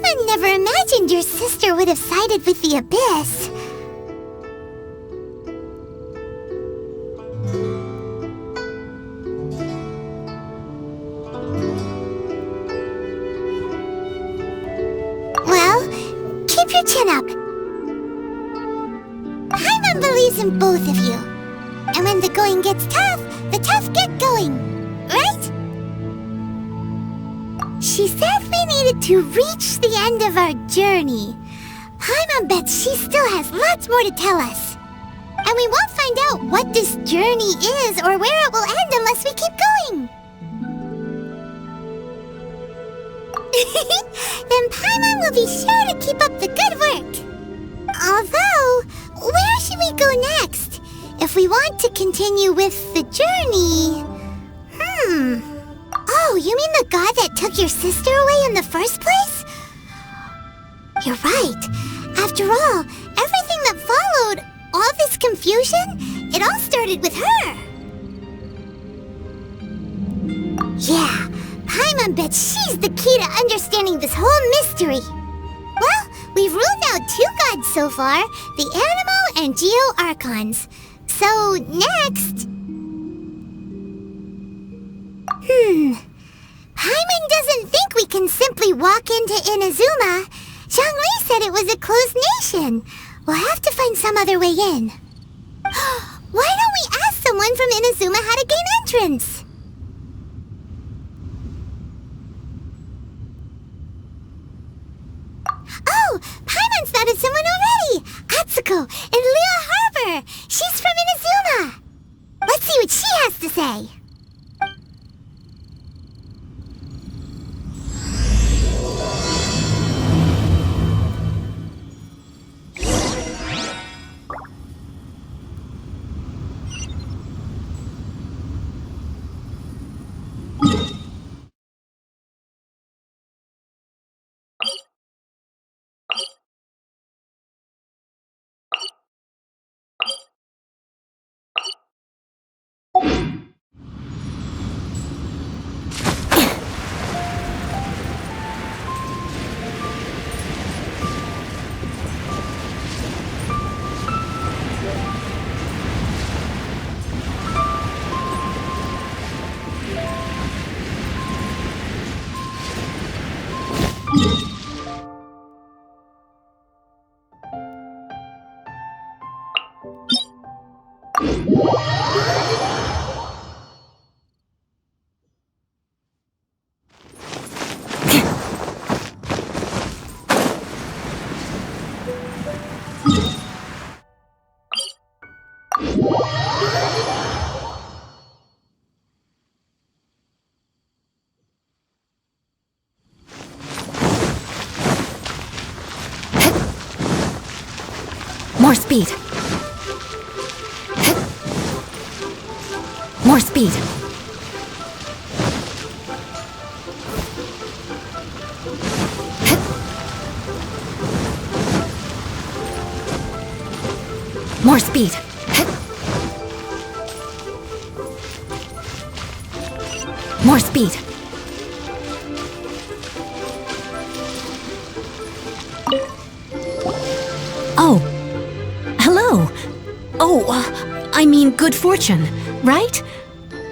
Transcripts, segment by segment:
Paimon never imagined your sister would have sided with the Abyss. Well, keep your chin up. Paimon believes in both of you. And when the going gets tough, the tough get going. Right? She said we needed to reach the end of our journey. Paimon bets she still has lots more to tell us. And we won't find out what this journey is or where it will end unless we keep going. Then Paimon will be sure to keep up the good work. Although, where should we go next? If we want to continue with the journey... Oh, you mean the god that took your sister away in the first place? You're right. After all, everything that followed, all this confusion, it all started with her. Yeah, Paimon bets she's the key to understanding this whole mystery. Well, we've ruled out 2 gods so far, the Animo and Geo Archons. So, next... Paimon doesn't think we can simply walk into Inazuma. Zhongli said it was a closed nation. We'll have to find some other way in. Why don't we ask someone from Inazuma how to gain entrance? Oh, Paimon's thought of someone already! Atsuko in Liyue Harbor! She's from Inazuma! Let's see what she has to say. More speed. More speed. More speed. More speed. Oh. Hello. Oh, I mean good fortune, right?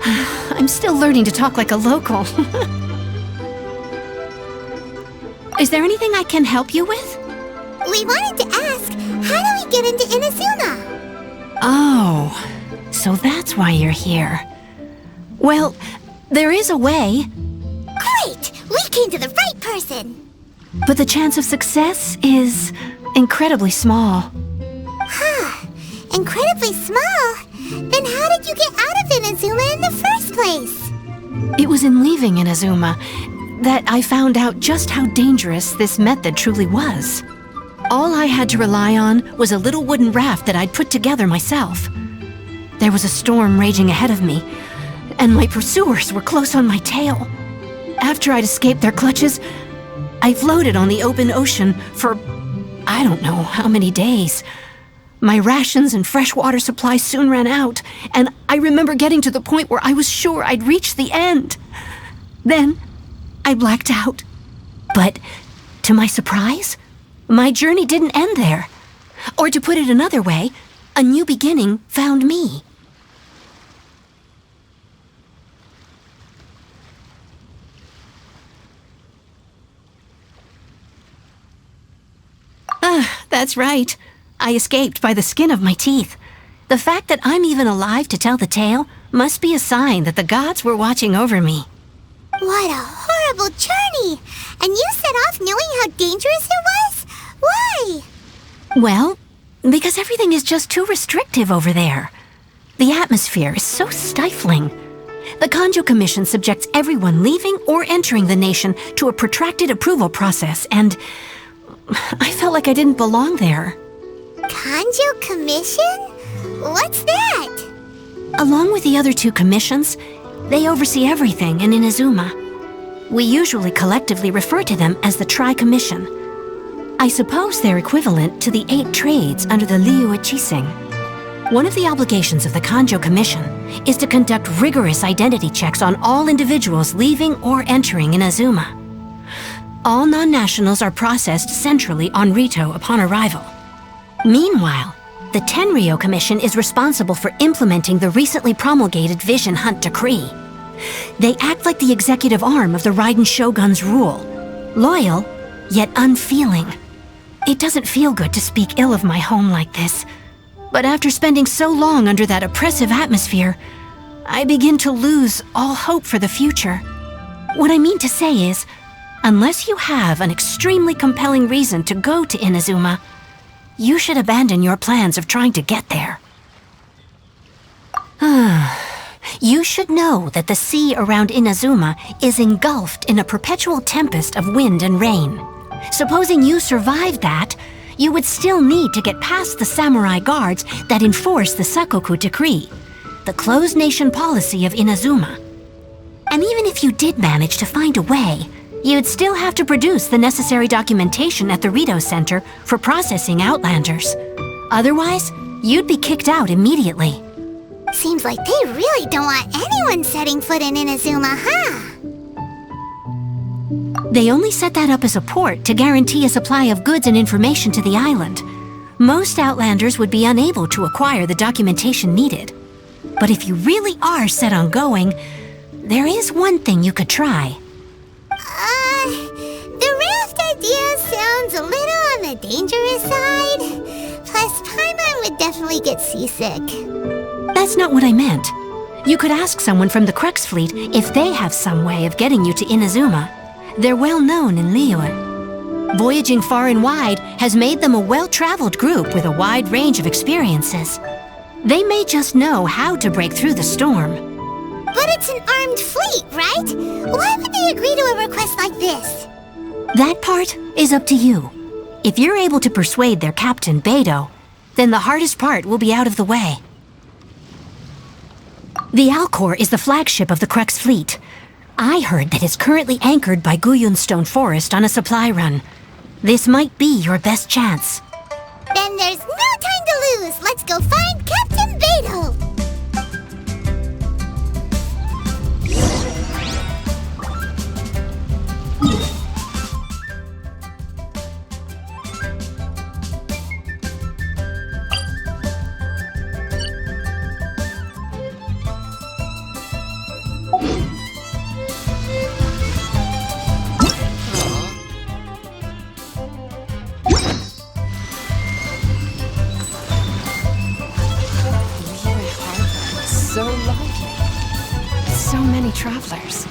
I'm still learning to talk like a local. Is there anything I can help you with? We wanted to ask, how do we get into Inazuma? Oh, so that's why you're here. Well, there is a way. Great! We came to the right person! But the chance of success is incredibly small. Huh. Incredibly small? Then how did you get out of Inazuma in the first place? It was in leaving Inazuma that I found out just how dangerous this method truly was. All I had to rely on was a little wooden raft that I'd put together myself. There was a storm raging ahead of me, and my pursuers were close on my tail. After I'd escaped their clutches, I floated on the open ocean for I don't know how many days. My rations and freshwater supplies soon ran out, and I remember getting to the point where I was sure I'd reached the end. Then, I blacked out. But to my surprise, my journey didn't end there. Or to put it another way, a new beginning found me. That's right. I escaped by the skin of my teeth. The fact that I'm even alive to tell the tale must be a sign that the gods were watching over me. What a horrible journey! And you set off knowing how dangerous it was? Why? Well, because everything is just too restrictive over there. The atmosphere is so stifling. The Kanjo Commission subjects everyone leaving or entering the nation to a protracted approval process, and I felt like I didn't belong there. Kanjo Commission? What's that? Along with the other two commissions, they oversee everything in Inazuma. We usually collectively refer to them as the Tri-Commission. I suppose they're equivalent to the 8 trades under the Liyue Chising. One of the obligations of the Kanjo Commission is to conduct rigorous identity checks on all individuals leaving or entering Inazuma. All non-nationals are processed centrally on Rito upon arrival. Meanwhile, the Tenryo Commission is responsible for implementing the recently promulgated Vision Hunt Decree. They act like the executive arm of the Raiden Shogun's rule, loyal, yet unfeeling. It doesn't feel good to speak ill of my home like this, but after spending so long under that oppressive atmosphere, I begin to lose all hope for the future. What I mean to say is, unless you have an extremely compelling reason to go to Inazuma, you should abandon your plans of trying to get there. You should know that the sea around Inazuma is engulfed in a perpetual tempest of wind and rain. Supposing you survived that, you would still need to get past the samurai guards that enforce the Sakoku Decree, the closed nation policy of Inazuma. And even if you did manage to find a way, you'd still have to produce the necessary documentation at the Rito Center for processing Outlanders. Otherwise, you'd be kicked out immediately. Seems like they really don't want anyone setting foot in Inazuma, huh? They only set that up as a port to guarantee a supply of goods and information to the island. Most Outlanders would be unable to acquire the documentation needed. But if you really are set on going, there is one thing you could try. The raft idea sounds a little on the dangerous side. Plus, Paimon would definitely get seasick. That's not what I meant. You could ask someone from the Crux Fleet if they have some way of getting you to Inazuma. They're well known in Liyue. Voyaging far and wide has made them a well-traveled group with a wide range of experiences. They may just know how to break through the storm. But it's an armed fleet, right? Why would they agree to a request like this? That part is up to you. If you're able to persuade their captain, Beidou, then the hardest part will be out of the way. The Alcor is the flagship of the Crux Fleet. I heard that it's currently anchored by Guyunstone Forest on a supply run. This might be your best chance. Then there's no time to lose. Let's go find Captain Beidou. So lovely. So many travelers.